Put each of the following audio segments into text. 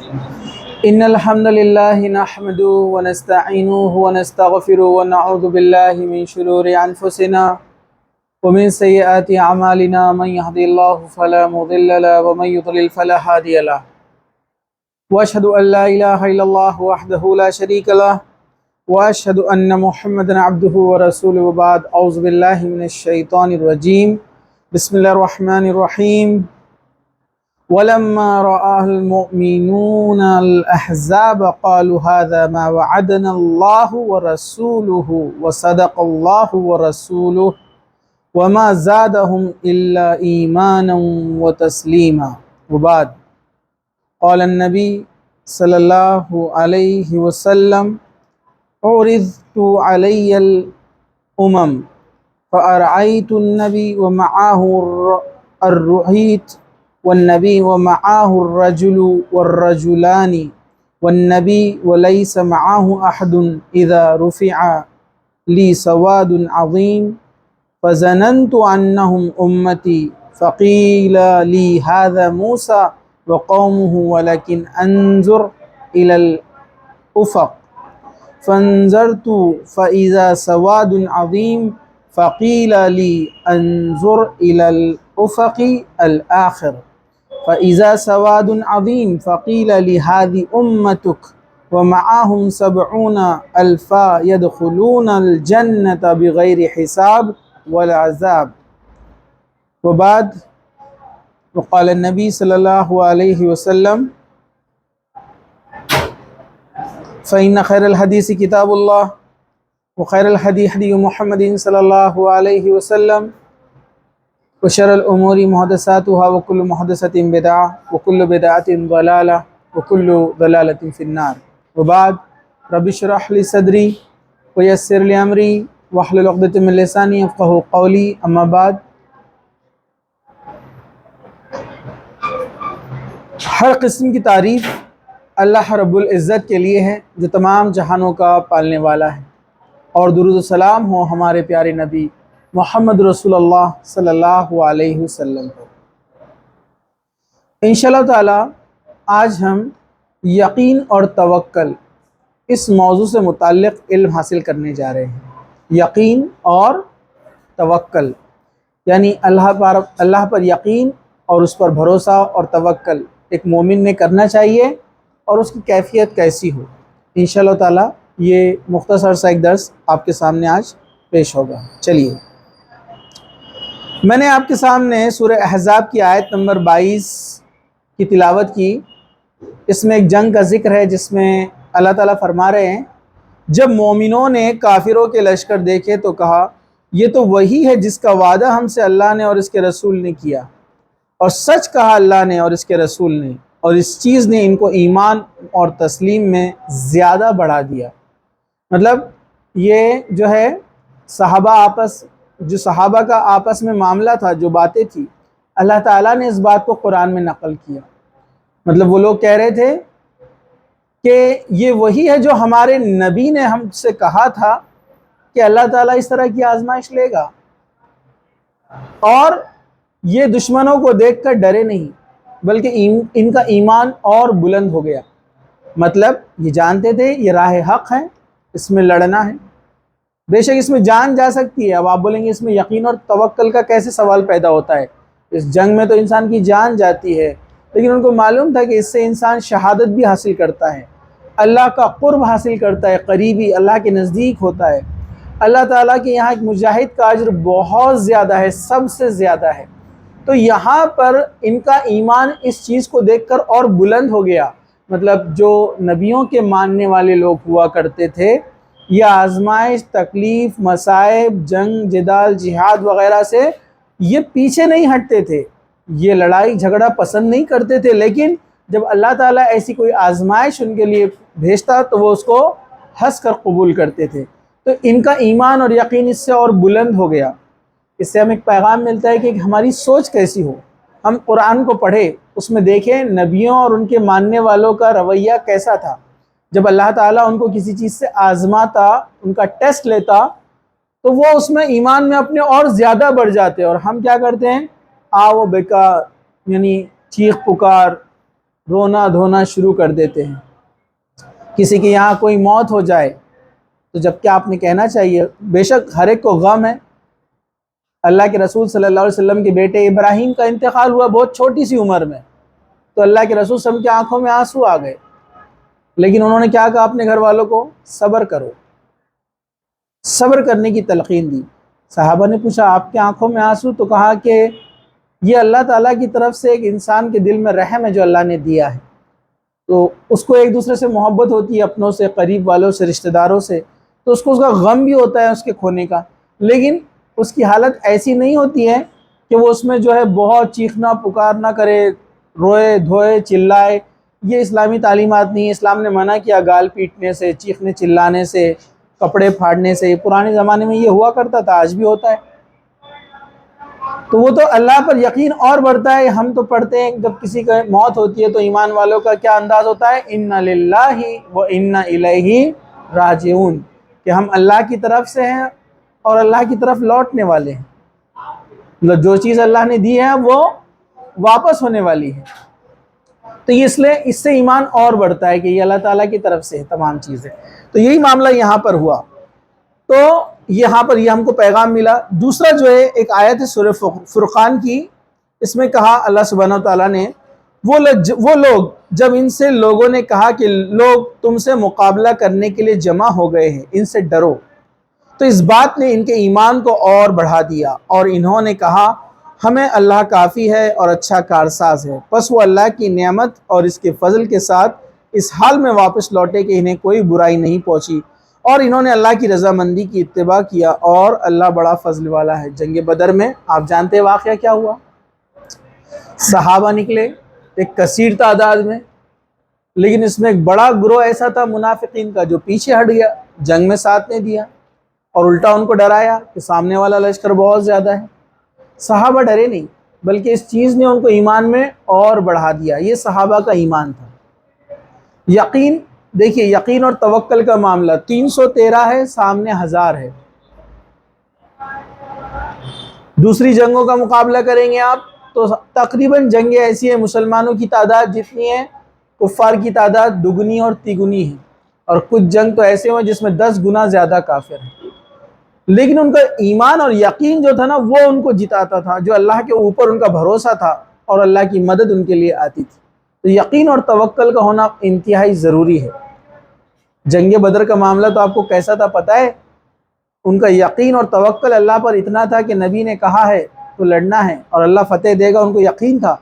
إن الحمد لله نحمده ونستعينه ونستغفره ونعوذ بالله من شرور أنفسنا ومن سيئات أعمالنا من يهدي الله فلا مضل له ومن يضلل فلا هادي له وأشهد أن لا إله إلا الله وحده لا شريك له وأشهد أن محمدا عبده ورسوله وبعد أعوذ بالله من الشيطان الرجيم بسم الله الرحمن الرحيم ولما رأى المؤمنون الأحزاب قالوا هذا ما وعدنا الله ورسوله وصدق الله ورسوله وما زادهم إلا إيمانا وتسليما وبعد قال النبي صلى الله عليه وسلم عرضت علي الأمم فأرأيت النبي ومعه الرهيت والنبي ومعه الرجل والرجلان والنبي وليس معه أحد إذا رفع لي سواد عظيم فظننت أنهم أمتي فقيل لي هذا موسى وقومه ولكن أنظر إلى الأفق فانظرت فإذا سواد عظيم فقيل لي انظر إلى الأفق الآخر فإذا سواد عظيم فقيل لي هذه أمتك ومعهم 70,000 يدخلون الجنة بغير حساب ولا عذاب وبعد وقال النبي صلى الله عليه وسلم فإن خير الحديث كتاب الله وخير الهدي هدي محمد صلى الله عليه وسلم وشر الأمور محدثاتها وكل محدثة بدعة وكل بدعة ضلالة وكل ضلالة في النار وبعد رب اشرح لي صدري ويسر لي أمري واحلل عقدة من لساني يفقهوا قولي أما بعد ہر قسم کی تعریف اللہ رب العزت کے لیے ہے جو تمام جہانوں کا پالنے والا ہے، اور درود و سلام ہو ہمارے پیارے نبی محمد رسول اللہ صلی اللہ علیہ وسلم پر۔ انشاءاللہ تعالی آج ہم یقین اور توکل اس موضوع سے متعلق علم حاصل کرنے جا رہے ہیں۔ یقین اور توکل یعنی اللہ پر یقین اور اس پر بھروسہ اور توکل ایک مومن نے کرنا چاہیے، اور اس کی کیفیت کیسی ہو۔ انشاءاللہ تعالی یہ مختصر سا ایک درس آپ کے سامنے آج پیش ہوگا۔ چلیے، میں نے آپ کے سامنے سورہ احزاب کی آیت نمبر 22 کی تلاوت کی۔ اس میں ایک جنگ کا ذکر ہے جس میں اللہ تعالیٰ فرما رہے ہیں، جب مومنوں نے کافروں کے لشکر دیکھے تو کہا یہ تو وہی ہے جس کا وعدہ ہم سے اللہ نے اور اس کے رسول نے کیا، اور سچ کہا اللہ نے اور اس کے رسول نے، اور اس چیز نے ان کو ایمان اور تسلیم میں زیادہ بڑھا دیا۔ مطلب یہ جو ہے صحابہ کا آپس میں معاملہ تھا، جو باتیں تھی، اللہ تعالیٰ نے اس بات کو قرآن میں نقل کیا۔ مطلب وہ لوگ کہہ رہے تھے کہ یہ وہی ہے جو ہمارے نبی نے ہم سے کہا تھا کہ اللہ تعالیٰ اس طرح کی آزمائش لے گا، اور یہ دشمنوں کو دیکھ کر ڈرے نہیں بلکہ ان کا ایمان اور بلند ہو گیا۔ مطلب یہ جانتے تھے یہ راہ حق ہے، اس میں لڑنا ہے، بے شک اس میں جان جا سکتی ہے۔ اب آپ بولیں گے اس میں یقین اور توکل کا کیسے سوال پیدا ہوتا ہے؟ اس جنگ میں تو انسان کی جان جاتی ہے، لیکن ان کو معلوم تھا کہ اس سے انسان شہادت بھی حاصل کرتا ہے، اللہ کا قرب حاصل کرتا ہے، قریبی اللہ کے نزدیک ہوتا ہے۔ اللہ تعالیٰ کے یہاں ایک مجاہد کا اجر بہت زیادہ ہے، سب سے زیادہ ہے۔ تو یہاں پر ان کا ایمان اس چیز کو دیکھ کر اور بلند ہو گیا۔ مطلب جو نبیوں کے ماننے والے لوگ ہوا کرتے تھے، یہ آزمائش، تکلیف، مصائب، جنگ، جدال، جہاد وغیرہ سے یہ پیچھے نہیں ہٹتے تھے، یہ لڑائی جھگڑا پسند نہیں کرتے تھے، لیکن جب اللہ تعالیٰ ایسی کوئی آزمائش ان کے لیے بھیجتا تو وہ اس کو ہنس کر قبول کرتے تھے۔ تو ان کا ایمان اور یقین اس سے اور بلند ہو گیا۔ اس سے ہمیں ایک پیغام ملتا ہے کہ ہماری سوچ کیسی ہو۔ ہم قرآن کو پڑھیں، اس میں دیکھیں نبیوں اور ان کے ماننے والوں کا رویہ کیسا تھا۔ جب اللہ تعالیٰ ان کو کسی چیز سے آزماتا، ان کا ٹیسٹ لیتا، تو وہ اس میں ایمان میں اپنے اور زیادہ بڑھ جاتے، اور ہم کیا کرتے ہیں؟ آ و بیکار، یعنی چیخ پکار، رونا دھونا شروع کر دیتے ہیں۔ کسی کے یہاں کوئی موت ہو جائے تو جب کہ آپ نے کہنا چاہیے، بے شک ہر ایک کو غم ہے۔ اللہ کے رسول صلی اللہ علیہ وسلم کے بیٹے ابراہیم کا انتقال ہوا بہت چھوٹی سی عمر میں، تو اللہ کے رسول صلی اللہ علیہ وسلم کی آنکھوں میں آنسو آ گئے، لیکن انہوں نے کیا کہا اپنے گھر والوں کو؟ صبر کرو، صبر کرنے کی تلقین دی۔ صحابہ نے پوچھا آپ کی آنکھوں میں آنسو؟ تو کہا کہ یہ اللہ تعالیٰ کی طرف سے ایک انسان کے دل میں رحم ہے جو اللہ نے دیا ہے، تو اس کو ایک دوسرے سے محبت ہوتی ہے، اپنوں سے، قریب والوں سے، رشتہ داروں سے، تو اس کو اس کا غم بھی ہوتا ہے اس کے کھونے کا، لیکن اس کی حالت ایسی نہیں ہوتی ہے کہ وہ اس میں جو ہے بہت چیخنا پکارنا کرے، روئے دھوئے چلائے۔ یہ اسلامی تعلیمات نہیں ہے۔ اسلام نے منع کیا گال پیٹنے سے، چیخنے چلانے سے، کپڑے پھاڑنے سے۔ پرانے زمانے میں یہ ہوا کرتا تھا، آج بھی ہوتا ہے۔ تو وہ تو اللہ پر یقین اور بڑھتا ہے۔ ہم تو پڑھتے ہیں جب کسی کا موت ہوتی ہے تو ایمان والوں کا کیا انداز ہوتا ہے؟ اِنَّ لِلَّهِ وَإِنَّ إِلَيْهِ راجعون، کہ ہم اللہ کی طرف سے ہیں اور اللہ کی طرف لوٹنے والے ہیں۔ مطلب جو چیز اللہ نے دی ہے وہ واپس ہونے والی ہے۔ تو یہ اس لیے اس سے ایمان اور بڑھتا ہے کہ یہ اللہ تعالیٰ کی طرف سے ہے تمام چیزیں۔ تو یہی معاملہ یہاں پر ہوا۔ تو یہاں پر یہ ہم کو پیغام ملا۔ دوسرا جو ہے ایک آیت ہے سورہ فرقان کی، اس میں کہا اللہ سبحانہ وتعالیٰ نے وہ لوگ جب ان سے لوگوں نے کہا کہ لوگ تم سے مقابلہ کرنے کے لیے جمع ہو گئے ہیں، ان سے ڈرو، تو اس بات نے ان کے ایمان کو اور بڑھا دیا، اور انہوں نے کہا ہمیں اللہ کافی ہے اور اچھا کارساز ہے۔ پس وہ اللہ کی نعمت اور اس کے فضل کے ساتھ اس حال میں واپس لوٹے کہ انہیں کوئی برائی نہیں پہنچی، اور انہوں نے اللہ کی رضامندی کی اتباع کیا، اور اللہ بڑا فضل والا ہے۔ جنگ بدر میں آپ جانتے ہیں واقعہ کیا ہوا؟ صحابہ نکلے ایک کثیر تعداد میں، لیکن اس میں ایک بڑا گروہ ایسا تھا منافقین کا جو پیچھے ہٹ گیا، جنگ میں ساتھ نہیں دیا، اور الٹا ان کو ڈرایا کہ سامنے والا لشکر بہت زیادہ ہے۔ صحابہ ڈرے نہیں، بلکہ اس چیز نے ان کو ایمان میں اور بڑھا دیا۔ یہ صحابہ کا ایمان تھا۔ یقین، دیکھیے یقین اور توکل کا معاملہ 313 ہے، سامنے 1000 ہے۔ دوسری جنگوں کا مقابلہ کریں گے آپ تو تقریباً جنگیں ایسی ہیں مسلمانوں کی تعداد جتنی ہے، کفار کی تعداد دگنی اور تیگنی ہے، اور کچھ جنگ تو ایسے ہوئے جس میں 10 گنا زیادہ کافر ہیں، لیکن ان کا ایمان اور یقین جو تھا نا وہ ان کو جتاتا تھا، جو اللہ کے اوپر ان کا بھروسہ تھا اور اللہ کی مدد ان کے لیے آتی تھی۔ تو یقین اور توکل کا ہونا انتہائی ضروری ہے۔ جنگ بدر کا معاملہ تو آپ کو کیسا تھا پتہ ہے؟ ان کا یقین اور توکل اللہ پر اتنا تھا کہ نبی نے کہا ہے تو لڑنا ہے اور اللہ فتح دے گا، ان کو یقین تھا۔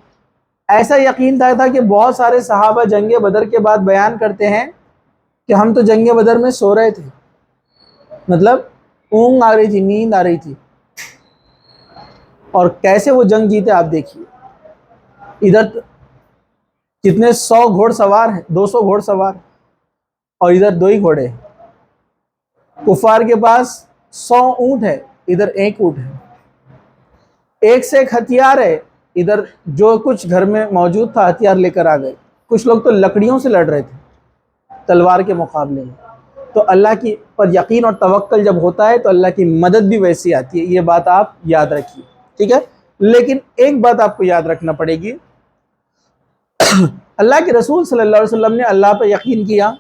ایسا یقین تھا کہ بہت سارے صحابہ جنگ بدر کے بعد بیان کرتے ہیں کہ ہم تو جنگ بدر میں سو رہے تھے، مطلب اونگ آ رہی تھی، نیند آ رہی تھی، اور کیسے وہ جنگ جیتے آپ دیکھیے۔ ادھر کتنے 100 گھوڑ سوار ہیں، 200 گھوڑ سوار، اور ادھر 2 ہی گھوڑے ہیں۔ کفار کے پاس 100 اونٹ ہے، ادھر 1 اونٹ ہے۔ ایک سے ایک ہتھیار ہے، ادھر جو کچھ گھر میں موجود تھا ہتھیار لے کر آ گئے۔ کچھ لوگ تو لکڑیوں سے لڑ رہے تھے تلوار کے مقابلے میں۔ تو اللہ کی پر یقین اور توکل جب ہوتا ہے تو اللہ کی مدد بھی ویسی آتی ہے، یہ بات آپ یاد رکھیے، ٹھیک ہے؟ لیکن ایک بات آپ کو یاد رکھنا پڑے گی، اللہ کے رسول صلی اللہ علیہ وسلم نے اللہ پہ یقین کیا،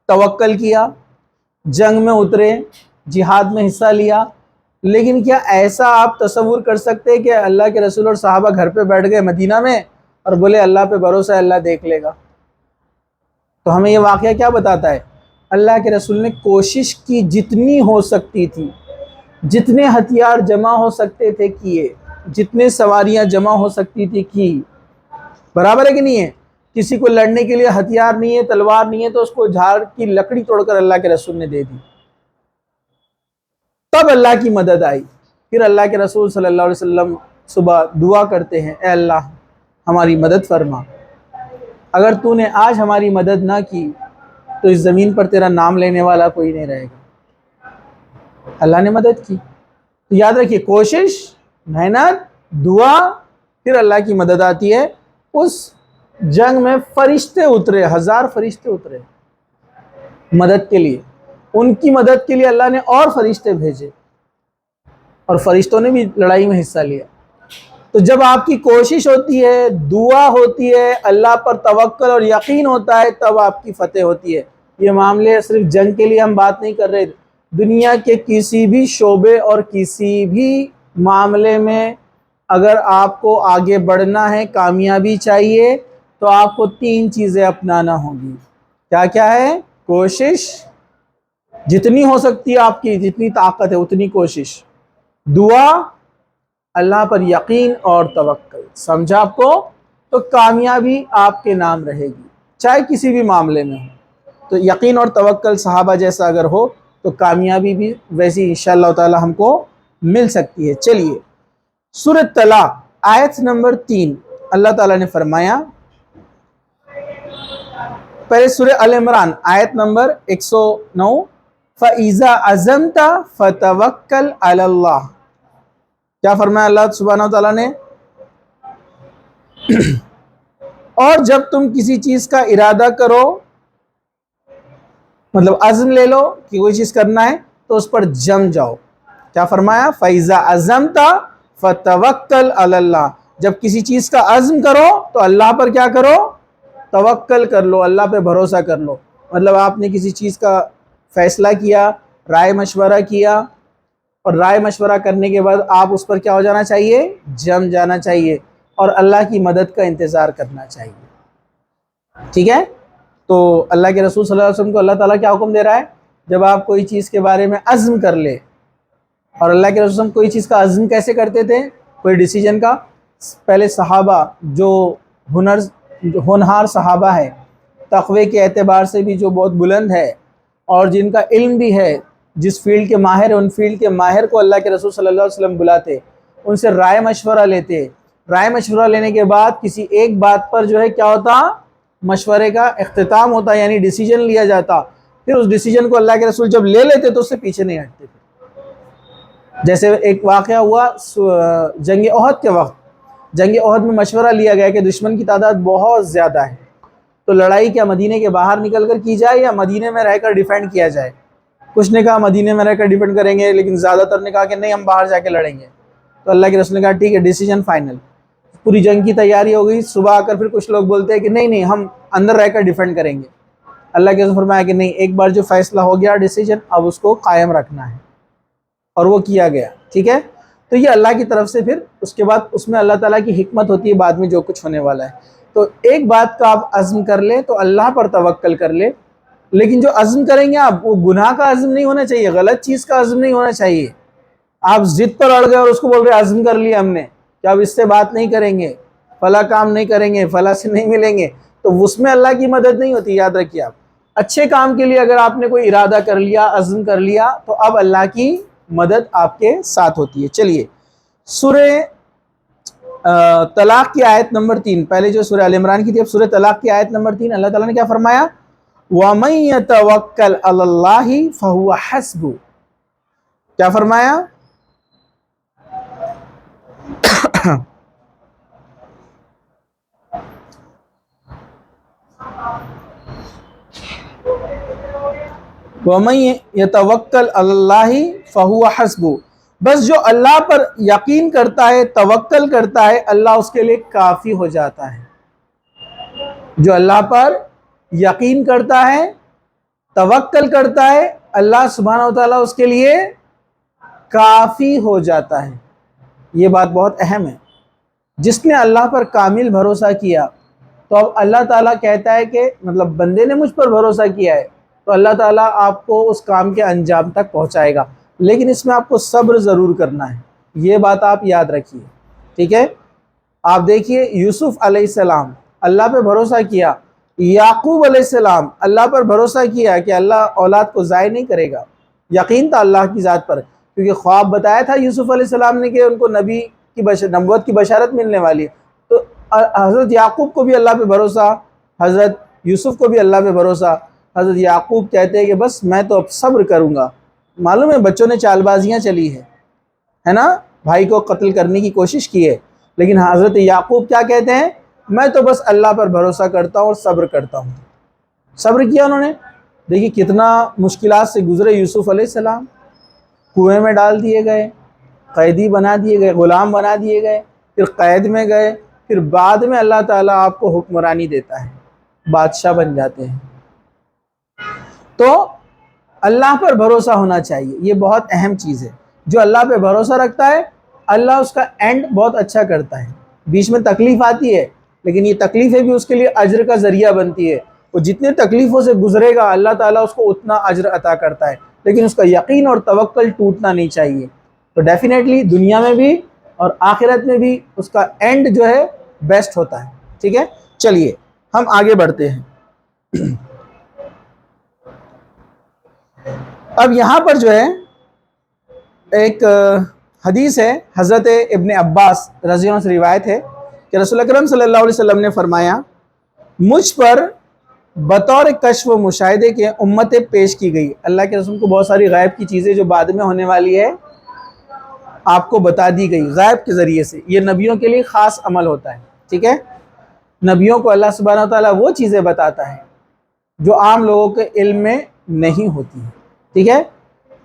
توکل کیا، جنگ میں اترے، جہاد میں حصہ لیا، لیکن کیا ایسا آپ تصور کر سکتے کہ اللہ کے رسول اور صحابہ گھر پہ بیٹھ گئے مدینہ میں اور بولے اللہ پہ بھروسہ ہے، اللہ دیکھ لے گا؟ تو ہمیں یہ واقعہ کیا بتاتا ہے؟ اللہ کے رسول نے کوشش کی، جتنی ہو سکتی تھی، جتنے ہتھیار جمع ہو سکتے تھے کیے، جتنے سواریاں جمع ہو سکتی تھی کی۔ برابر ہے کہ نہیں ہے؟ کسی کو لڑنے کے لیے ہتھیار نہیں ہے، تلوار نہیں ہے، تو اس کو جھاڑ کی لکڑی توڑ کر اللہ کے رسول نے دے دی، تب اللہ کی مدد آئی۔ پھر اللہ کے رسول صلی اللہ علیہ وسلم صبح دعا کرتے ہیں، اے اللہ ہماری مدد فرما، اگر تو نے آج ہماری مدد نہ کی تو اس زمین پر تیرا نام لینے والا کوئی نہیں رہے گا۔ اللہ نے مدد کی۔ تو یاد رکھیے، کوشش، محنت، دعا، پھر اللہ کی مدد آتی ہے۔ اس جنگ میں فرشتے اترے، 1000 فرشتے اترے مدد کے لیے۔ ان کی مدد کے لیے اللہ نے اور فرشتے بھیجے، اور فرشتوں نے بھی لڑائی میں حصہ لیا۔ تو جب آپ کی کوشش ہوتی ہے، دعا ہوتی ہے، اللہ پر توکل اور یقین ہوتا ہے، تب آپ کی فتح ہوتی ہے۔ یہ معاملے صرف جنگ کے لیے ہم بات نہیں کر رہے، دنیا کے کسی بھی شعبے اور کسی بھی معاملے میں اگر آپ کو آگے بڑھنا ہے، کامیابی چاہیے، تو آپ کو 3 چیزیں اپنانا ہوں گی۔ کیا کیا ہے؟ کوشش جتنی ہو سکتی ہے، آپ کی جتنی طاقت ہے اتنی کوشش، دعا، اللہ پر یقین اور توکل۔ سمجھا آپ کو؟ تو کامیابی آپ کے نام رہے گی، چاہے کسی بھی معاملے میں ہو۔ تو یقین اور توکل صحابہ جیسا اگر ہو تو کامیابی بھی ویسی انشاءاللہ تعالی ہم کو مل سکتی ہے۔ چلیے سورہ طلاق آیت نمبر 3 اللہ تعالیٰ نے فرمایا، پہلے سورہ ال عمران آیت نمبر 109، فَإِذَا عَزَمْتَ فَتَوَكَّلْ عَلَى اللَّهِ۔ کیا فرمایا اللہ سبحانہ وتعالیٰ نے؟ اور جب تم کسی چیز کا ارادہ کرو، مطلب عزم لے لو کہ کوئی چیز کرنا ہے، تو اس پر جم جاؤ۔ کیا فرمایا؟ فَإِذَا عَزَمْتَ فَتَوَكَّلْ عَلَى اللَّهِ۔ جب کسی چیز کا عزم کرو تو اللہ پر کیا کرو؟ توکل کر لو، اللہ پہ بھروسہ کر لو۔ مطلب آپ نے کسی چیز کا فیصلہ کیا، رائے مشورہ کیا، اور رائے مشورہ کرنے کے بعد آپ اس پر کیا ہو جانا چاہیے؟ جم جانا چاہیے، اور اللہ کی مدد کا انتظار کرنا چاہیے۔ ٹھیک ہے؟ تو اللہ کے رسول صلی اللہ علیہ وسلم کو اللہ تعالیٰ کیا حکم دے رہا ہے؟ جب آپ کوئی چیز کے بارے میں عزم کر لے، اور اللہ کے رسول صلی اللہ علیہ وسلم کوئی چیز کا عزم کیسے کرتے تھے؟ کوئی ڈیسیجن کا، پہلے صحابہ جو ہونہار صحابہ ہے، تقوی کے اعتبار سے بھی جو بہت بلند ہے، اور جن کا علم بھی ہے، جس فیلڈ کے ماہر ہیں، ان فیلڈ کے ماہر کو اللہ کے رسول صلی اللہ علیہ وسلم بلاتے، ان سے رائے مشورہ لیتے، رائے مشورہ لینے کے بعد کسی ایک بات پر جو ہے کیا ہوتا؟ مشورے کا اختتام ہوتا، یعنی ڈیسیجن لیا جاتا۔ پھر اس ڈیسیجن کو اللہ کے رسول جب لے لیتے تو اس سے پیچھے نہیں ہٹتے تھے۔ جیسے ایک واقعہ ہوا جنگ احد کے وقت، جنگ احد میں مشورہ لیا گیا کہ دشمن کی تعداد بہت زیادہ ہے، تو لڑائی کیا مدینے کے باہر نکل کر کی جائے یا مدینے میں رہ کر ڈیفینڈ کیا جائے؟ کچھ نے کہا مدینے میں رہ کر ڈیفینڈ کریں گے، لیکن زیادہ تر نے کہا کہ نہیں، ہم باہر جا کے لڑیں گے۔ تو اللہ کے رسول نے کہا ٹھیک ہے، ڈیسیجن فائنل۔ پوری جنگ کی تیاری ہو گئی، صبح آ کر پھر کچھ لوگ بولتے ہیں کہ نہیں، ہم اندر رہ کر ڈیفینڈ کریں گے۔ اللہ کے رسول نے فرمایا کہ نہیں، ایک بار جو فیصلہ ہو گیا ڈیسیجن، اب اس کو قائم رکھنا ہے، اور وہ کیا گیا۔ ٹھیک ہے؟ تو یہ اللہ کی طرف سے، پھر اس کے بعد اس میں اللہ تعالیٰ کی حکمت ہوتی ہے بعد میں جو کچھ ہونے والا ہے۔ تو ایک بات کا آپ عزم کر لیں تو اللہ پر توکل کر لیں، لیکن جو عزم کریں گے آپ، وہ گناہ کا عزم نہیں ہونا چاہیے، غلط چیز کا عزم نہیں ہونا چاہیے۔ آپ ضد پر اڑ گئے اور اس کو بول رہے عزم کر لیا ہم نے کہ اب اس سے بات نہیں کریں گے، فلاں کام نہیں کریں گے، فلاں سے نہیں ملیں گے، تو اس میں اللہ کی مدد نہیں ہوتی۔ یاد رکھیے، آپ اچھے کام کے لیے اگر آپ نے کوئی ارادہ کر لیا، عزم کر لیا، تو اب اللہ کی مدد آپ کے ساتھ ہوتی ہے۔ چلیے سورہ طلاق کی آیت نمبر 3، پہلے جو سورہ ال عمران کی تھی، اب سورہ طلاق کی آیت نمبر 3 اللہ تعالیٰ نے کیا فرمایا؟ وَمَن يَتَوَكَّلْ عَلَى اللَّهِ فَهُوَ حَسْبُهُ۔ کیا فرمایا؟ وَمَن يَتَوَكَّلْ عَلَى اللَّهِ فَهُوَ حَسْبُهُ۔ بس جو اللہ پر یقین کرتا ہے، توکل کرتا ہے، اللہ اس کے لیے کافی ہو جاتا ہے۔ جو اللہ پر یقین کرتا ہے، توکل کرتا ہے، اللہ سبحانہ وتعالیٰ اس کے لیے کافی ہو جاتا ہے۔ یہ بات بہت اہم ہے۔ جس نے اللہ پر کامل بھروسہ کیا، تو اب اللہ تعالیٰ کہتا ہے کہ مطلب بندے نے مجھ پر بھروسہ کیا ہے، تو اللہ تعالیٰ آپ کو اس کام کے انجام تک پہنچائے گا، لیکن اس میں آپ کو صبر ضرور کرنا ہے۔ یہ بات آپ یاد رکھیے، ٹھیک ہے؟ آپ دیکھیے یوسف علیہ السلام اللہ پہ بھروسہ کیا، یعقوب علیہ السلام اللہ پر بھروسہ کیا کہ اللہ اولاد کو ضائع نہیں کرے گا، یقین تھا اللہ کی ذات پر، کیونکہ خواب بتایا تھا یوسف علیہ السلام نے کہ ان کو نبوت کی بشارت ملنے والی ہے۔ تو حضرت یعقوب کو بھی اللہ پہ بھروسہ، حضرت یوسف کو بھی اللہ پہ بھروسہ۔ حضرت یعقوب کہتے ہیں کہ بس میں تو اب صبر کروں گا۔ معلوم ہے بچوں نے چال بازیاں چلی ہے نا، بھائی کو قتل کرنے کی کوشش کی ہے، لیکن حضرت یعقوب کیا کہتے ہیں؟ میں تو بس اللہ پر بھروسہ کرتا ہوں اور صبر کرتا ہوں۔ صبر کیا انہوں نے۔ دیکھیے کتنا مشکلات سے گزرے یوسف علیہ السلام، کنویں میں ڈال دیے گئے، قیدی بنا دیے گئے، غلام بنا دیے گئے، پھر قید میں گئے، پھر بعد میں اللہ تعالیٰ آپ کو حکمرانی دیتا ہے، بادشاہ بن جاتے ہیں۔ تو اللہ پر بھروسہ ہونا چاہیے، یہ بہت اہم چیز ہے۔ جو اللہ پہ بھروسہ رکھتا ہے اللہ اس کا اینڈ بہت اچھا کرتا ہے۔ بیچ میں تکلیف آتی ہے لیکن یہ تکلیفیں بھی اس کے لیے اجر کا ذریعہ بنتی ہے، وہ جتنے تکلیفوں سے گزرے گا اللہ تعالیٰ اس کو اتنا اجر عطا کرتا ہے، لیکن اس کا یقین اور توکل ٹوٹنا نہیں چاہیے۔ تو ڈیفینیٹلی دنیا میں بھی اور آخرت میں بھی اس کا اینڈ جو ہے بیسٹ ہوتا ہے۔ ٹھیک ہے، چلیے ہم آگے بڑھتے ہیں۔ اب یہاں پر جو ہے ایک حدیث ہے، حضرت ابن عباس رضی اللہ عنہ سے روایت ہے کہ رسول اکرم صلی اللہ علیہ وسلم نے فرمایا، مجھ پر بطور کشف و مشاہدے کے امتیں پیش کی گئی۔ اللہ کے رسول کو بہت ساری غیب کی چیزیں جو بعد میں ہونے والی ہے آپ کو بتا دی گئی غیب کے ذریعے سے۔ یہ نبیوں کے لیے خاص عمل ہوتا ہے۔ ٹھیک ہے، نبیوں کو اللہ سبحانہ وتعالیٰ وہ چیزیں بتاتا ہے جو عام لوگوں کے علم میں نہیں ہوتی ہیں۔ ٹھیک ہے،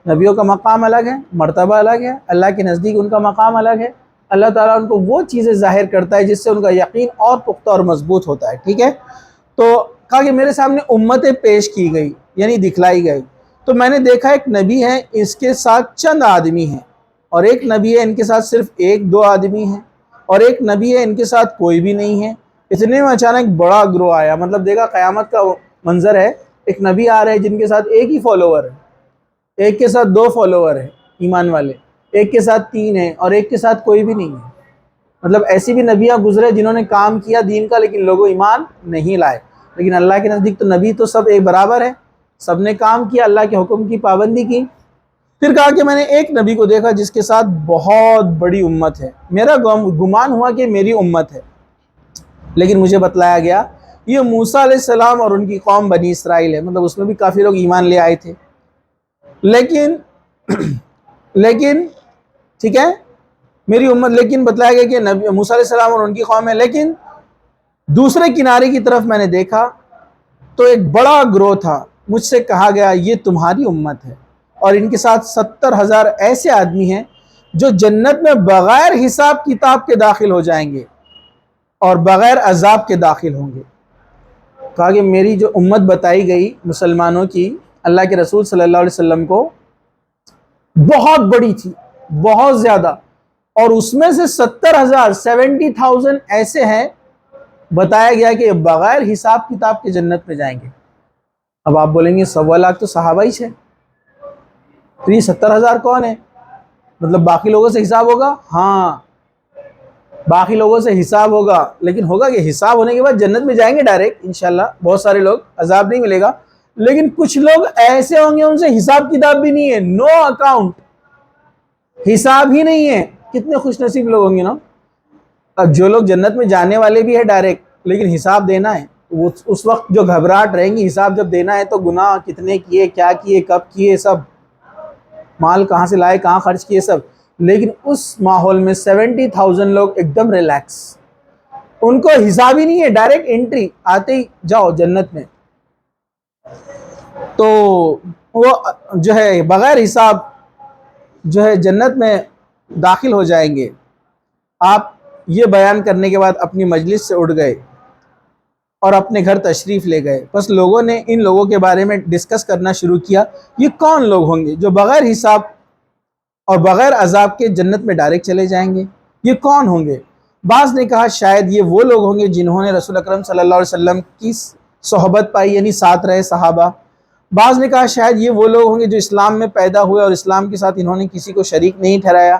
نبیوں کا مقام الگ ہے، مرتبہ الگ ہے، اللہ کے نزدیک ان کا مقام الگ ہے۔ اللہ تعالیٰ ان کو وہ چیزیں ظاہر کرتا ہے جس سے ان کا یقین اور پختہ اور مضبوط ہوتا ہے۔ ٹھیک ہے، تو کہا کہ میرے سامنے امتیں پیش کی گئی یعنی دکھلائی گئی، تو میں نے دیکھا ایک نبی ہے، اس کے ساتھ چند آدمی ہیں، اور ایک نبی ہے ان کے ساتھ صرف ایک دو آدمی ہیں، اور ایک نبی ہے ان کے ساتھ کوئی بھی نہیں ہے۔ اتنے میں اچانک بڑا گروہ آیا، مطلب دیکھا قیامت کا منظر ہے، ایک نبی آ رہے ہیں جن کے ساتھ ایک ہی فالوور ہے، ایک کے ساتھ دو فالوور ہیں ایمان والے، ایک کے ساتھ تین ہیں، اور ایک کے ساتھ کوئی بھی نہیں ہے۔ مطلب ایسی بھی نبیاں گزرے جنہوں نے کام کیا دین کا لیکن لوگوں ایمان نہیں لائے، لیکن اللہ کے نزدیک تو نبی تو سب ایک برابر ہے، سب نے کام کیا، اللہ کے حکم کی پابندی کی۔ پھر کہا کہ میں نے ایک نبی کو دیکھا جس کے ساتھ بہت بڑی امت ہے، میرا گمان ہوا کہ میری امت ہے، لیکن مجھے بتلایا گیا یہ موسیٰ علیہ السلام اور ان کی قوم بنی اسرائیل ہے، مطلب اس میں بھی کافی لوگ ایمان لے آئے تھے، لیکن ٹھیک ہے میری امت، لیکن بتلایا گیا کہ نبی موسیٰ علیہ السلام اور ان کی قوم ہے۔ لیکن دوسرے کنارے کی طرف میں نے دیکھا تو ایک بڑا گروہ تھا، مجھ سے کہا گیا یہ تمہاری امت ہے، اور ان کے ساتھ 70,000 ایسے آدمی ہیں جو جنت میں بغیر حساب کتاب کے داخل ہو جائیں گے اور بغیر عذاب کے داخل ہوں گے۔ کہا کہ میری جو امت بتائی گئی مسلمانوں کی اللہ کے رسول صلی اللہ علیہ وسلم کو بہت بڑی تھی، بہت زیادہ، اور اس میں سے 70,000 ایسے ہیں بتایا گیا کہ بغیر حساب کتاب کے جنت میں جائیں گے۔ اب آپ بولیں گے 1.25 لاکھ تو صحابہ ہی ہے، تو یہ 70,000 کون ہے؟ مطلب باقی لوگوں سے حساب ہوگا؟ ہاں باقی لوگوں سے حساب ہوگا، لیکن ہوگا کہ حساب ہونے کے بعد جنت میں جائیں گے ڈائریکٹ انشاءاللہ، بہت سارے لوگ، عذاب نہیں ملے گا، لیکن کچھ لوگ ایسے ہوں گے ان سے حساب کتاب بھی نہیں ہے، نو اکاؤنٹ، حساب ہی نہیں ہے۔ کتنے خوش نصیب لوگ ہوں گے نا۔ اب جو لوگ جنت میں جانے والے بھی ہے ڈائریکٹ لیکن حساب دینا ہے، وہ اس وقت جو گھبراہٹ رہیں گی، حساب جب دینا ہے تو گناہ کتنے کیے، کیا کیے، کب کیے، سب مال کہاں سے لائے، کہاں خرچ کیے، سب۔ لیکن اس ماحول میں 70,000 لوگ ایک دم ریلیکس، ان کو حساب ہی نہیں ہے، ڈائریکٹ انٹری، آتے ہی جاؤ جنت میں۔ تو وہ جو ہے بغیر حساب جو ہے جنت میں داخل ہو جائیں گے۔ آپ یہ بیان کرنے کے بعد اپنی مجلس سے اٹھ گئے اور اپنے گھر تشریف لے گئے۔ بس لوگوں نے ان لوگوں کے بارے میں ڈسکس کرنا شروع کیا، یہ کون لوگ ہوں گے جو بغیر حساب اور بغیر عذاب کے جنت میں ڈائریکٹ چلے جائیں گے، یہ کون ہوں گے؟ بعض نے کہا شاید یہ وہ لوگ ہوں گے جنہوں نے رسول اکرم صلی اللہ علیہ وسلم کی صحبت پائی یعنی ساتھ رہے صحابہ۔ بعض نے کہا شاید یہ وہ لوگ ہوں گے جو اسلام میں پیدا ہوئے اور اسلام کے ساتھ انہوں نے کسی کو شریک نہیں ٹھہرایا۔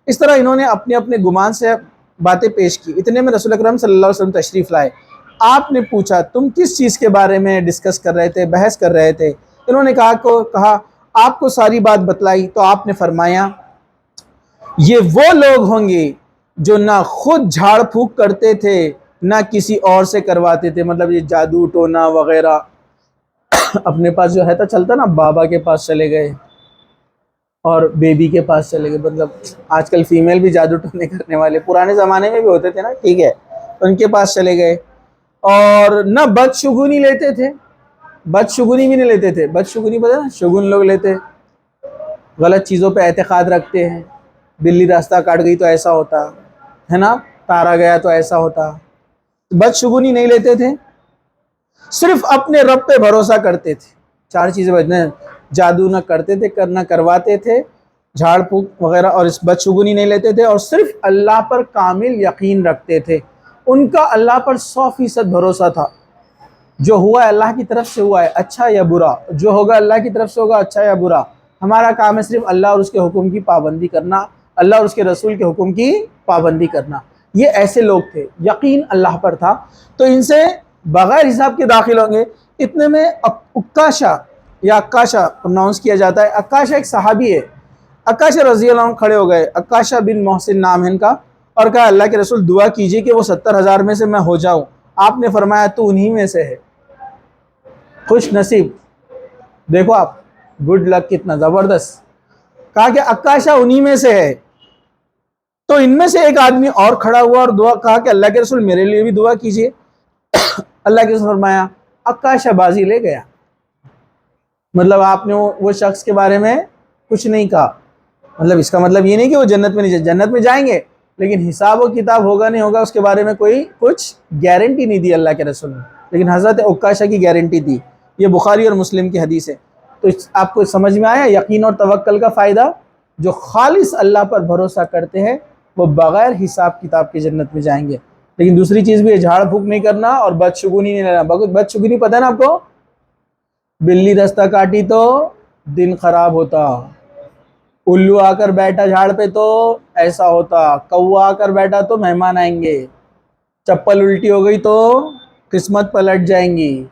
اس طرح انہوں نے اپنے اپنے گمان سے باتیں پیش کی۔ اتنے میں رسول اکرم صلی اللہ علیہ وسلم تشریف لائے۔ آپ نے پوچھا تم کس چیز کے بارے میں ڈسکس کر رہے تھے، بحث کر رہے تھے؟ انہوں نے کہا آپ کو ساری بات بتلائی تو آپ نے فرمایا یہ وہ لوگ ہوں گے جو نہ خود جھاڑ پھونک کرتے تھے نہ کسی اور سے کرواتے تھے، مطلب یہ جادو ٹونا وغیرہ اپنے پاس جو ہے تو چلتا نا، بابا کے پاس چلے گئے اور بیبی کے پاس چلے گئے، مطلب آج کل فیمیل بھی جادو ٹونے کرنے والے، پرانے زمانے میں بھی ہوتے تھے نا، ٹھیک ہے، ان کے پاس چلے گئے، اور نہ بدشگونی لیتے تھے، بدشگونی بھی نہیں لیتے تھے۔ بدشگونی پتہ نا، شگون لوگ لیتے، غلط چیزوں پہ اعتقاد رکھتے ہیں، بلی راستہ کاٹ گئی تو ایسا ہوتا ہے نا، تارا گیا تو ایسا ہوتا. بدشگونی نہیں لیتے تھے, صرف اپنے رب پہ بھروسہ کرتے تھے. 4 چیزیں بجنے, جادو نہ کرتے تھے, کرنا کرواتے تھے, جھاڑ پھونک وغیرہ, اور اس بدشگونی نہیں لیتے تھے, اور صرف اللہ پر کامل یقین رکھتے تھے. ان کا اللہ پر 100% بھروسہ تھا. جو ہوا ہے اللہ کی طرف سے ہوا ہے, اچھا یا برا, جو ہوگا اللہ کی طرف سے ہوگا, اچھا یا برا. ہمارا کام ہے صرف اللہ اور اس کے حکم کی پابندی کرنا, اللہ اور اس کے رسول کے حکم کی پابندی کرنا. یہ ایسے لوگ تھے, یقین اللہ پر تھا. تو ان سے بغیر حساب کے داخل ہوں گے. اتنے میں عکاشہ یا عکاشہ پروناؤنس کیا جاتا ہے, عکاشہ ایک صحابی ہے. عکاشہ رضی اللہ عنہ کھڑے ہو گئے, عکاشہ بن محسن نام ہے ان کا, اور کہا اللہ کے رسول دعا کیجئے کہ وہ 70,000 میں سے میں ہو جاؤں. آپ نے فرمایا تو انہی میں سے ہے, خوش نصیب. دیکھو آپ, گڈ لک کتنا زبردست. کہا کہ عکاشہ انہی میں سے ہے. تو ان میں سے ایک آدمی اور کھڑا ہوا اور دعا کہا کہ اللہ کے رسول میرے لیے بھی دعا کیجئے. اللہ کے رسول فرمایا عکاشہ بازی لے گیا. مطلب آپ نے وہ شخص کے بارے میں کچھ نہیں کہا. مطلب اس کا مطلب یہ نہیں کہ وہ جنت میں نہیں جائیں, جنت میں جائیں گے, لیکن حساب و کتاب ہوگا نہیں ہوگا اس کے بارے میں کوئی کچھ گارنٹی نہیں دی اللہ کے رسول نے. لیکن حضرت عکاشہ کی گارنٹی دی. یہ بخاری اور مسلم کی حدیث ہے. تو آپ کو سمجھ میں آیا یقین اور توکل کا فائدہ. جو خالص اللہ پر بھروسہ کرتے ہیں وہ بغیر حساب کتاب کے جنت میں جائیں گے. لیکن دوسری چیز بھی ہے, جھاڑ پھونک نہیں کرنا اور بدشگونی نہیں لینا. بدشگونی پتہ ہے نا آپ کو, بلی رستہ کاٹی تو دن خراب ہوتا, الو آ کر بیٹھا جھاڑ پہ تو ایسا ہوتا, کوا آ کر بیٹھا تو مہمان آئیں گے, چپل الٹی ہو گئی تو قسمت پلٹ جائیں گی,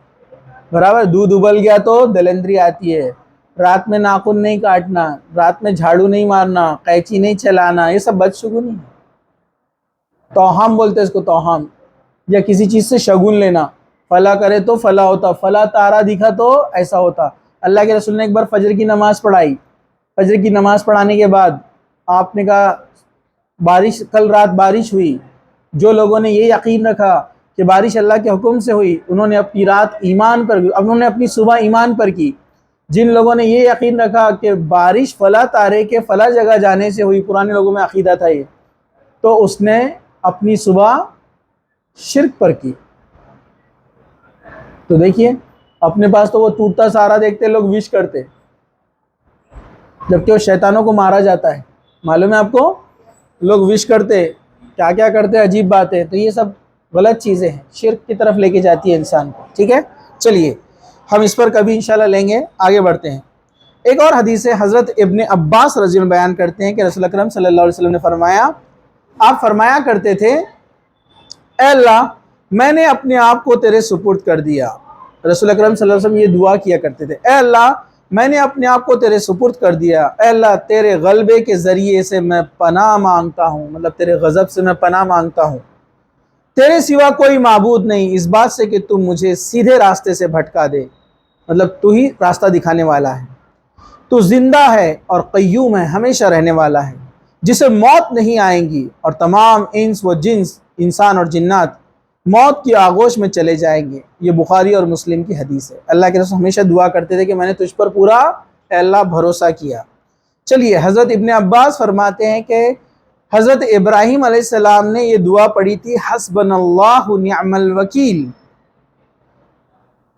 برابر. دودھ ابل گیا تو دلندری آتی ہے. رات میں ناخن نہیں کاٹنا, رات میں جھاڑو نہیں مارنا, قینچی نہیں چلانا, یہ سب بدشگونی ہے. توہم بولتے اس کو, توہم. یا کسی چیز سے شگون لینا, فلاں کرے تو فلاں ہوتا, فلاں تارا دکھا تو ایسا ہوتا. اللہ کے رسول نے ایک بار فجر کی نماز پڑھائی. فجر کی نماز پڑھانے کے بعد آپ نے کہا بارش, کل رات بارش ہوئی. جو لوگوں نے یہ یقین رکھا کہ بارش اللہ کے حکم سے ہوئی, انہوں نے اپنی رات ایمان پر, انہوں نے اپنی صبح ایمان پر کی. جن لوگوں نے یہ یقین رکھا کہ بارش فلاں تارے کے فلاں جگہ جانے سے ہوئی, پرانے لوگوں میں عقیدہ تھا یہ, تو اس نے اپنی صبح شرک پر کی. تو دیکھیے اپنے پاس تو وہ ٹوٹتا سارا دیکھتے لوگ وش کرتے, جبکہ وہ شیطانوں کو مارا جاتا ہے. معلوم ہے آپ کو, لوگ وش کرتے, کیا کیا کرتے, عجیب بات ہے. تو یہ سب غلط چیزیں ہیں, شرک کی طرف لے کے جاتی ہے انسان کو. ٹھیک ہے, چلیے ہم اس پر کبھی انشاءاللہ لیں گے, آگے بڑھتے ہیں. ایک اور حدیث ہے, حضرت ابن عباس رضی اللہ عنہ بیان کرتے ہیں کہ رسول اکرم صلی اللہ علیہ وسلم نے فرمایا, آپ فرمایا کرتے تھے اے اللہ میں نے اپنے آپ کو تیرے سپرد کر دیا. رسول اکرم صلی اللہ علیہ وسلم یہ دعا کیا کرتے تھے, اے اللہ میں نے اپنے آپ کو تیرے سپرد کر دیا. اے اللہ تیرے غلبے کے ذریعے سے میں پناہ مانگتا ہوں, مطلب تیرے غضب سے میں پناہ مانگتا ہوں. تیرے سوا کوئی معبود نہیں اس بات سے کہ تم مجھے سیدھے راستے سے بھٹکا دے, مطلب تو ہی راستہ دکھانے والا ہے. تو زندہ ہے اور قیوم ہے, ہمیشہ رہنے والا ہے, جسے موت نہیں آئیں گی, اور تمام انس و جنس, انسان اور جنات موت کی آغوش میں چلے جائیں گے. یہ بخاری اور مسلم کی حدیث ہے. اللہ کے رسول ہمیشہ دعا کرتے تھے کہ میں نے تجھ پر پورا اے اللہ بھروسہ کیا. چلیے حضرت ابن عباس فرماتے ہیں کہ حضرت ابراہیم علیہ السلام نے یہ دعا پڑھی تھی, حسبنا اللہ نعم الوکیل,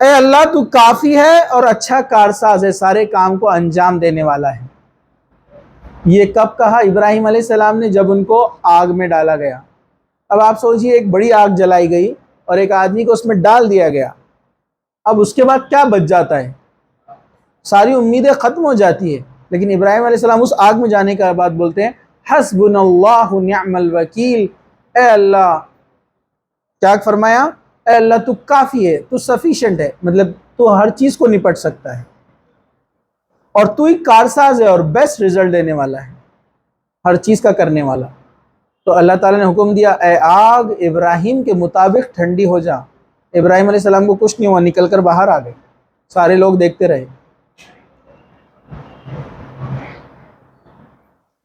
اے اللہ تو کافی ہے اور اچھا کارساز ہے, سارے کام کو انجام دینے والا ہے. یہ کب کہا ابراہیم علیہ السلام نے؟ جب ان کو آگ میں ڈالا گیا. اب آپ سوچئے ایک بڑی آگ جلائی گئی اور ایک آدمی کو اس میں ڈال دیا گیا, اب اس کے بعد کیا بچ جاتا ہے؟ ساری امیدیں ختم ہو جاتی ہے. لیکن ابراہیم علیہ السلام اس آگ میں جانے کے بعد بولتے ہیں حسبنا اللہ نعم الوکیل, اے اللہ, کیا فرمایا؟ اے اللہ تو کافی ہے, تو سفیشینٹ ہے, مطلب تو ہر چیز کو نپٹ سکتا ہے, اور تو ہی کارساز ہے اور بیسٹ رزلٹ دینے والا ہے, ہر چیز کا کرنے والا. تو اللہ تعالیٰ نے حکم دیا اے آگ ابراہیم کے مطابق ٹھنڈی ہو جا. ابراہیم علیہ السلام کو کچھ نہیں ہوا, نکل کر باہر آ گئے, سارے لوگ دیکھتے رہے.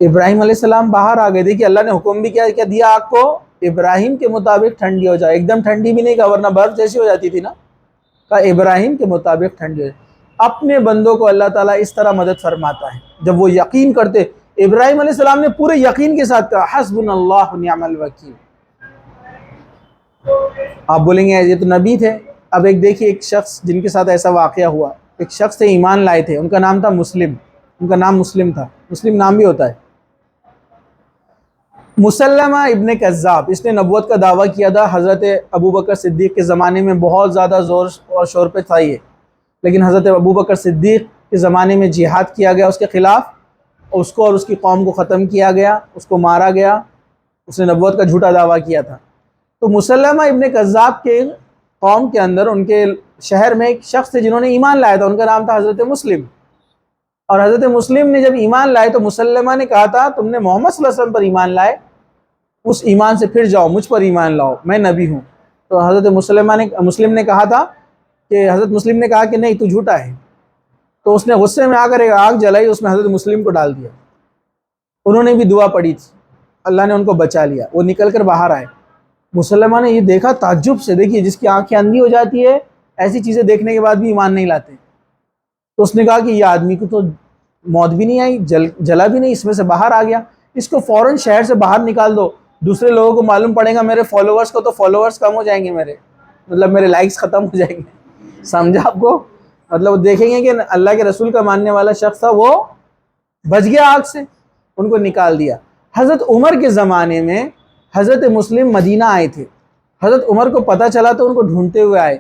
ابراہیم علیہ السلام باہر آ گئے. دیکھیے اللہ نے حکم بھی کیا دیا آگ کو, ابراہیم کے مطابق ٹھنڈی ہو جائے. ایک دم ٹھنڈی بھی نہیں کہا, ورنہ برف جیسی ہو جاتی تھی نا, کہا ابراہیم کے مطابق ٹھنڈی ہو جائے. اپنے بندوں کو اللہ تعالیٰ اس طرح مدد فرماتا ہے جب وہ یقین کرتے. ابراہیم علیہ السلام نے پورے یقین کے ساتھ کہا حسبنا اللہ نعم الوکیل, آپ بولیں گے یہ تو نبی تھے. اب ایک دیکھیے ایک شخص جن کے ساتھ ایسا واقعہ ہوا, ایک شخص سے ایمان لائے تھے, ان کا نام تھا مسلم, ان کا نام مسلم تھا, مسلم نام بھی ہوتا ہے. مسلمہ ابن کذاب, اس نے نبوت کا دعویٰ کیا تھا. حضرت ابوبکر صدیق کے زمانے میں بہت زیادہ زور اور شور پہ تھا یہ, لیکن حضرت ابوبکر صدیق کے زمانے میں جہاد کیا گیا اس کے خلاف, اس کو اور اس کی قوم کو ختم کیا گیا, اس کو مارا گیا, اس نے نبوت کا جھوٹا دعویٰ کیا تھا. تو مسلمہ ابن کذاب کے قوم کے اندر, ان کے شہر میں ایک شخص تھے جنہوں نے ایمان لایا تھا, ان کا نام تھا حضرت مسلم. اور حضرت مسلم نے جب ایمان لائے تو مسلمہ نے کہا تھا تم نے محمد صلی اللہ علیہ وسلم پر ایمان لائے, اس ایمان سے پھر جاؤ, مجھ پر ایمان لاؤ, میں نبی ہوں. تو حضرت مسلم نے کہا تھا کہ حضرت مسلم نے کہا کہ نہیں تو جھوٹا ہے. تو اس نے غصے میں آ کر ایک آگ جلائی, اس میں حضرت مسلم کو ڈال دیا. انہوں نے بھی دعا پڑھی تھی, اللہ نے ان کو بچا لیا, وہ نکل کر باہر آئے. مسلمہ نے یہ دیکھا تعجب سے, دیکھیے جس کی آنکھیں اندھی ہو جاتی ہے ایسی چیزیں دیکھنے کے بعد بھی ایمان نہیں لاتے. تو اس نے کہا کہ یہ آدمی کو تو موت بھی نہیں آئی, جلا بھی نہیں, اس میں سے باہر آ گیا, اس کو فوراً شہر سے باہر نکال دو. دوسرے لوگوں کو معلوم پڑے گا, میرے فالوورز کو تو فالوورز کم ہو جائیں گے, میرے لائکس ختم ہو جائیں گے. سمجھا آپ کو؟ مطلب وہ دیکھیں گے کہ اللہ کے رسول کا ماننے والا شخص تھا, وہ بچ گیا آگ سے, ان کو نکال دیا. حضرت عمر کے زمانے میں حضرت مسلم مدینہ آئے تھے. حضرت عمر کو پتہ چلا تو ان کو ڈھونڈتے ہوئے آئے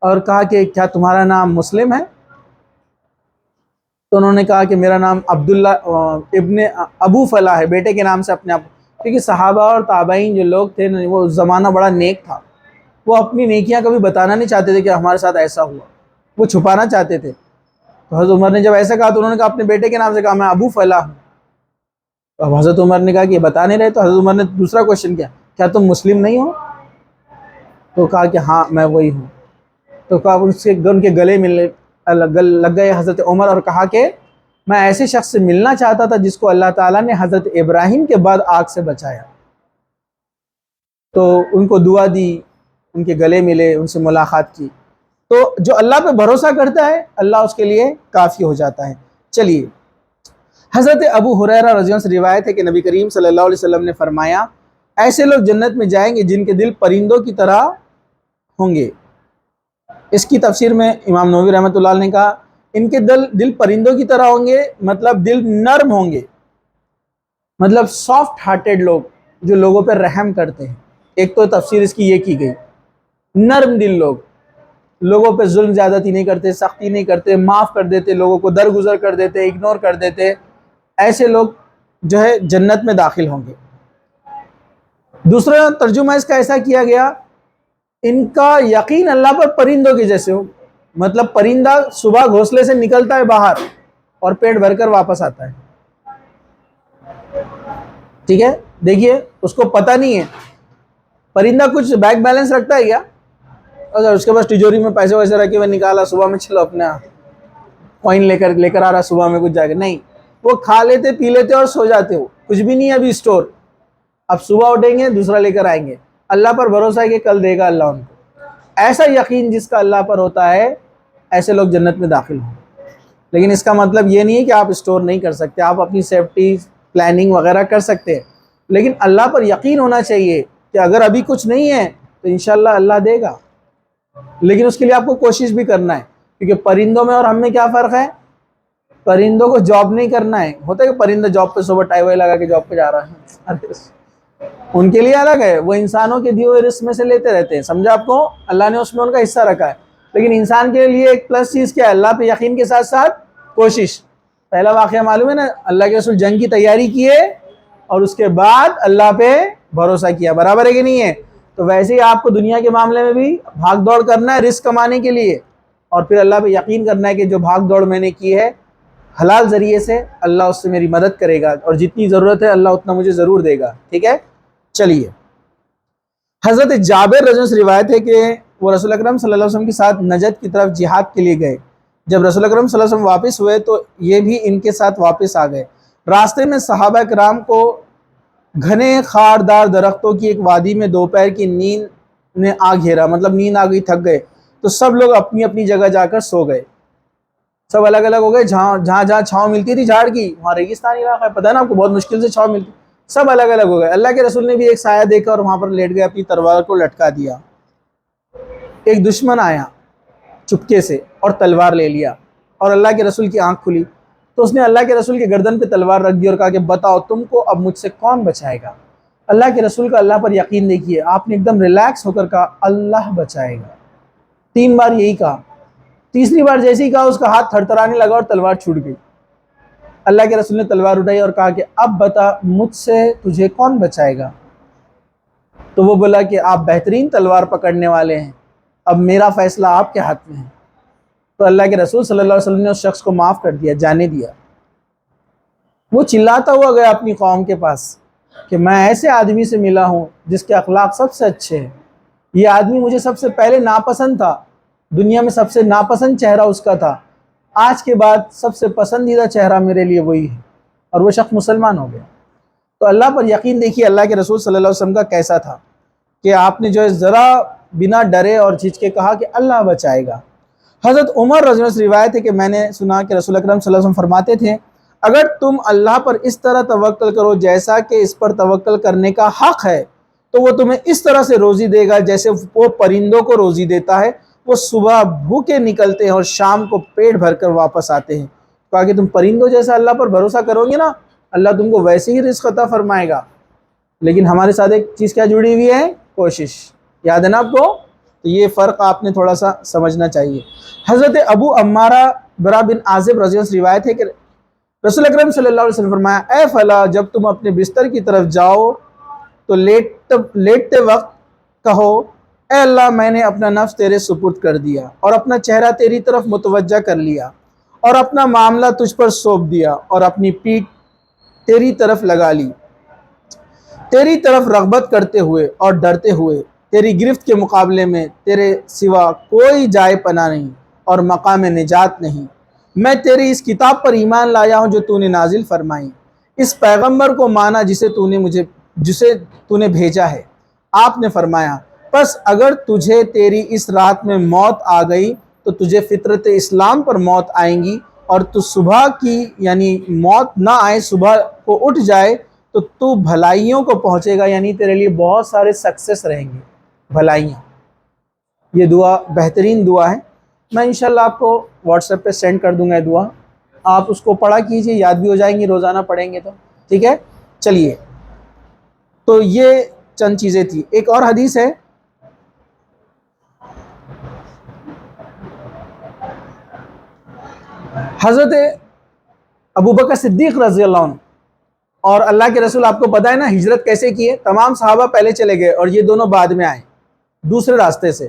اور کہا کہ کیا تمہارا نام مسلم ہے؟ تو انہوں نے کہا کہ میرا نام عبداللہ ابن ابو فلاح ہے, بیٹے کے نام سے اپنے آپ, کیونکہ صحابہ اور تابعین جو لوگ تھے وہ زمانہ بڑا نیک تھا, وہ اپنی نیکیاں کبھی بتانا نہیں چاہتے تھے کہ ہمارے ساتھ ایسا ہوا, وہ چھپانا چاہتے تھے. تو حضرت عمر نے جب ایسا کہا تو انہوں نے کہا اپنے بیٹے کے نام سے کہا میں ابو فلاح ہوں. تو اب حضرت عمر نے کہا کہ یہ بتا نہیں رہے, تو حضرت عمر نے دوسرا کوشچن کیا, کیا تم مسلم نہیں ہو؟ تو کہا کہ ہاں میں وہی ہوں. تو کہا ان کے گلے ملنے لگ گئے حضرت عمر, اور کہا کہ میں ایسے شخص سے ملنا چاہتا تھا جس کو اللہ تعالیٰ نے حضرت ابراہیم کے بعد آگ سے بچایا. تو ان کو دعا دی, ان کے گلے ملے, ان سے ملاقات کی. تو جو اللہ پہ بھروسہ کرتا ہے اللہ اس کے لیے کافی ہو جاتا ہے. چلیے, حضرت ابو ہریرہ رضی اللہ عنہ سے روایت ہے کہ نبی کریم صلی اللہ علیہ وسلم نے فرمایا ایسے لوگ جنت میں جائیں گے جن کے دل پرندوں کی طرح ہوں گے. اس کی تفسیر میں امام نووی رحمۃ اللہ علیہ نے کہا ان کے دل پرندوں کی طرح ہوں گے, مطلب دل نرم ہوں گے, مطلب سافٹ ہارٹیڈ لوگ جو لوگوں پہ رحم کرتے ہیں. ایک تو تفسیر اس کی یہ کی گئی, نرم دل لوگ, لوگوں پہ ظلم زیادتی نہیں کرتے, سختی نہیں کرتے, معاف کر دیتے, لوگوں کو درگزر کر دیتے, اگنور کر دیتے. ایسے لوگ جو ہے جنت میں داخل ہوں گے. دوسرا ترجمہ اس کا ایسا کیا گیا ان کا یقین اللہ پر پرندوں کے جیسے ہو, مطلب پرندہ صبح گھونسلے سے نکلتا ہے باہر اور پیٹ بھر کر واپس آتا ہے. ٹھیک ہے, دیکھیے اس کو پتہ نہیں ہے, پرندہ کچھ بینک بیلنس رکھتا ہے کیا؟ اگر اس کے پاس تجوری میں پیسے ویسے رکھے ہوئے نکالا, صبح میں چلو اپنا کوئن لے کر آ رہا, صبح میں کچھ جائے گا نہیں, وہ کھا لیتے پی لیتے اور سو جاتے ہو, کچھ بھی نہیں ہے ابھی اسٹور. اب صبح اٹھیں گے دوسرا لے کر آئیں گے, اللہ پر بھروسہ ہے کہ کل دے گا اللہ ان کو. ایسا یقین جس کا اللہ پر ہوتا ہے ایسے لوگ جنت میں داخل ہوں. لیکن اس کا مطلب یہ نہیں ہے کہ آپ اسٹور نہیں کر سکتے, آپ اپنی سیفٹی پلاننگ وغیرہ کر سکتے ہیں, لیکن اللہ پر یقین ہونا چاہیے کہ اگر ابھی کچھ نہیں ہے تو انشاءاللہ اللہ دے گا. لیکن اس کے لیے آپ کو کوشش بھی کرنا ہے, کیونکہ پرندوں میں اور ہم میں کیا فرق ہے, پرندوں کو جاب نہیں کرنا ہے. ہوتا ہے کہ پرندہ جاب پہ صبح ٹائی وائی لگا کے جاب پہ جا رہا ہے, ان کے لیے الگ ہے, وہ انسانوں کے دیے ہوئے رزق میں سے لیتے رہتے ہیں. سمجھا آپ کو, اللہ نے اس میں ان کا حصہ رکھا ہے. لیکن انسان کے لیے ایک پلس چیز کیا ہے, اللہ پہ یقین کے ساتھ ساتھ کوشش. پہلا واقعہ معلوم ہے نا, اللہ کے رسول جنگ کی تیاری کیے اور اس کے بعد اللہ پہ بھروسہ کیا, برابر ہے کہ نہیں ہے؟ تو ویسے ہی آپ کو دنیا کے معاملے میں بھی بھاگ دوڑ کرنا ہے رزق کمانے کے لیے, اور پھر اللہ پہ یقین کرنا ہے کہ جو بھاگ دوڑ میں نے کی ہے حلال ذریعے سے, اللہ اس سے میری مدد کرے گا, اور جتنی ضرورت ہے اللہ اتنا مجھے ضرور دے گا. ٹھیک ہے, چلیے. حضرت جابر رضی اللہ عنہ سے روایت ہے کہ وہ رسول اکرم صلی اللہ علیہ وسلم کے ساتھ نجد کی طرف جہاد کے لیے گئے. جب رسول اکرم صلی اللہ علیہ وسلم واپس ہوئے تو یہ بھی ان کے ساتھ واپس آ گئے. راستے میں صحابہ کرام کو گھنے خاردار درختوں کی ایک وادی میں دوپہر کی نیند نے آ گھیرا, مطلب نیند آ گئی, تھک گئے. تو سب لوگ اپنی اپنی جگہ جا کر سو گئے, سب الگ الگ ہو گئے. جہاں چھاؤں ملتی تھی جھاڑ کی, وہاں ریگستانی علاقہ ہے, پتہ ہے نا آپ کو, بہت مشکل سے چھاؤں ملتی. سب الگ الگ ہو گئے۔ اللہ کے رسول نے بھی ایک سایہ دیکھا اور وہاں پر لیٹ گئے، اپنی تلوار کو لٹکا دیا۔ ایک دشمن آیا چپکے سے اور تلوار لے لیا، اور اللہ کے رسول کی آنکھ کھلی تو اس نے اللہ کے رسول کے گردن پہ تلوار رکھ دی اور کہا کہ بتاؤ تم کو اب مجھ سے کون بچائے گا؟ اللہ کے رسول کا اللہ پر یقین دیکھیے، آپ نے ایک دم ریلیکس ہو کر کہا اللہ بچائے گا۔ 3 بار یہی کہا، تیسری بار جیسے ہی کہا اس کا ہاتھ تھر تھرانے لگا اور تلوار چھوٹ گئی۔ اللہ کے رسول نے تلوار اٹھائی اور کہا کہ اب بتا مجھ سے تجھے کون بچائے گا؟ تو وہ بولا کہ آپ بہترین تلوار پکڑنے والے ہیں، اب میرا فیصلہ آپ کے ہاتھ میں ہے۔ تو اللہ کے رسول صلی اللہ علیہ وسلم نے اس شخص کو معاف کر دیا، جانے دیا۔ وہ چلاتا ہوا گیا اپنی قوم کے پاس کہ میں ایسے آدمی سے ملا ہوں جس کے اخلاق سب سے اچھے ہیں، یہ آدمی مجھے سب سے پہلے ناپسند تھا، دنیا میں سب سے ناپسند چہرہ اس کا تھا، آج کے بعد سب سے پسندیدہ چہرہ میرے لیے وہی ہے، اور وہ شخص مسلمان ہو گیا۔ تو اللہ پر یقین دیکھیے اللہ کے رسول صلی اللہ علیہ وسلم کا کیسا تھا کہ آپ نے جو ہے ذرا بنا ڈرے اور جھجکے کہا کہ اللہ بچائے گا۔ حضرت عمر رضی اللہ عنہ سے روایت ہے کہ میں نے سنا کہ رسول اکرم صلی اللہ علیہ وسلم فرماتے تھے اگر تم اللہ پر اس طرح توکل کرو جیسا کہ اس پر توکل کرنے کا حق ہے تو وہ تمہیں اس طرح سے روزی دے گا جیسے وہ پرندوں کو روزی دیتا ہے، وہ صبح بھوکے نکلتے ہیں اور شام کو پیٹ بھر کر واپس آتے ہیں۔ کہا کہ تم پرندوں جیسا اللہ پر بھروسہ کرو گے نا، اللہ تم کو ویسے ہی رزق عطا فرمائے گا۔ لیکن ہمارے ساتھ ایک چیز کیا جڑی ہوئی ہے؟ کوشش، یاد ہے نا آپ کو؟ تو یہ فرق آپ نے تھوڑا سا سمجھنا چاہیے۔ حضرت ابو عمارہ برا بن عازب رضی اللہ عنہ سے روایت ہے کہ رسول اکرم صلی اللہ علیہ وسلم فرمایا اے فلاں جب تم اپنے بستر کی طرف جاؤ تو لیٹتے وقت کہو اے اللہ میں نے اپنا نفس تیرے سپرد کر دیا اور اپنا چہرہ تیری طرف متوجہ کر لیا اور اپنا معاملہ تجھ پر سونپ دیا اور اپنی پیٹھ تیری طرف لگا لی، تیری طرف رغبت کرتے ہوئے اور ڈرتے ہوئے، تیری گرفت کے مقابلے میں تیرے سوا کوئی جائے پناہ نہیں اور مقام نجات نہیں۔ میں تیری اس کتاب پر ایمان لایا ہوں جو تو نے نازل فرمائی، اس پیغمبر کو مانا جسے تو نے بھیجا ہے۔ آپ نے فرمایا پس اگر تجھے تیری اس رات میں موت آ گئی تو تجھے فطرت اسلام پر موت آئیں گی، اور تو صبح کی یعنی موت نہ آئے صبح کو اٹھ جائے تو تو بھلائیوں کو پہنچے گا، یعنی تیرے لیے بہت سارے سکسیس رہیں گے، بھلائیاں۔ یہ دعا بہترین دعا ہے، میں انشاءاللہ آپ کو واٹس ایپ پہ سینڈ کر دوں گا دعا، آپ اس کو پڑھا کیجئے، یاد بھی ہو جائیں گی روزانہ پڑھیں گے تو ٹھیک ہے۔ چلیے تو یہ چند چیزیں تھی۔ ایک اور حدیث ہے حضرت ابوبکر صدیق رضی اللہ عنہ اور اللہ کے رسول، آپ کو پتہ ہے نا ہجرت کیسے کی ہے؟ تمام صحابہ پہلے چلے گئے اور یہ دونوں بعد میں آئے دوسرے راستے سے،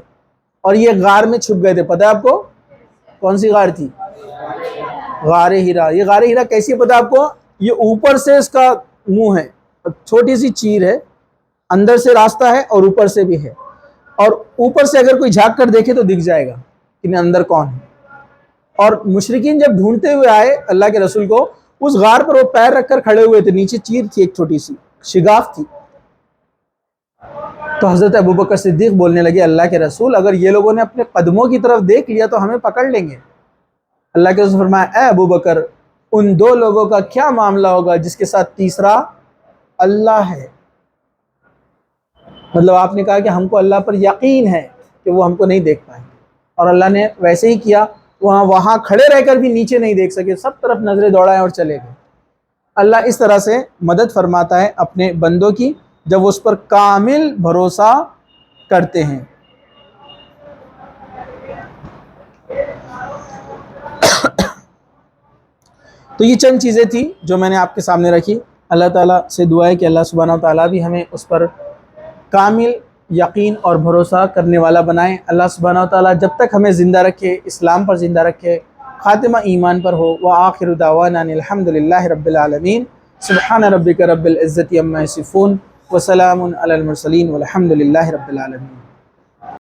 اور یہ غار میں چھپ گئے تھے۔ پتہ ہے آپ کو کون سی غار تھی؟ غار ہیرا۔ یہ غار ہیرا کیسی ہے پتہ ہے آپ کو؟ یہ اوپر سے اس کا منہ ہے، چھوٹی سی چیر ہے، اندر سے راستہ ہے اور اوپر سے بھی ہے، اور اوپر سے اگر کوئی جھانک کر دیکھے تو دکھ جائے گا کہ اندر کون ہے۔ اور مشرکین جب ڈھونڈتے ہوئے آئے اللہ کے رسول کو، اس غار پر وہ پیر رکھ کر کھڑے ہوئے تھے، نیچے چیر تھی، ایک چھوٹی سی شگاف تھی۔ تو حضرت ابوبکر صدیق بولنے لگے اللہ کے رسول اگر یہ لوگوں نے اپنے قدموں کی طرف دیکھ لیا تو ہمیں پکڑ لیں گے۔ اللہ کے رسول فرمایا اے ابوبکر ان دو لوگوں کا کیا معاملہ ہوگا جس کے ساتھ تیسرا اللہ ہے؟ مطلب آپ نے کہا کہ ہم کو اللہ پر یقین ہے کہ وہ ہم کو نہیں دیکھ پائیں گے، اور اللہ نے ویسے ہی کیا، وہاں کھڑے رہ کر بھی نیچے نہیں دیکھ سکے، سب طرف نظریں دوڑائیں اور چلے گئے۔ اللہ اس طرح سے مدد فرماتا ہے اپنے بندوں کی جب وہ اس پر کامل بھروسہ کرتے ہیں۔ تو یہ چند چیزیں تھیں جو میں نے آپ کے سامنے رکھی۔ اللہ تعالیٰ سے دعا ہے کہ اللہ سبحانہ و تعالیٰ بھی ہمیں اس پر کامل یقین اور بھروسہ کرنے والا بنائے۔ اللہ سبحانہ و تعالیٰ جب تک ہمیں زندہ رکھے، اسلام پر زندہ رکھے، خاتمہ ایمان پر ہو۔ وآخر دعوانا الحمد للہ رب العالمین۔ سبحان ربک رب العزت عما یصفون وسلام علی المرسلین والحمد للہ رب العالمین۔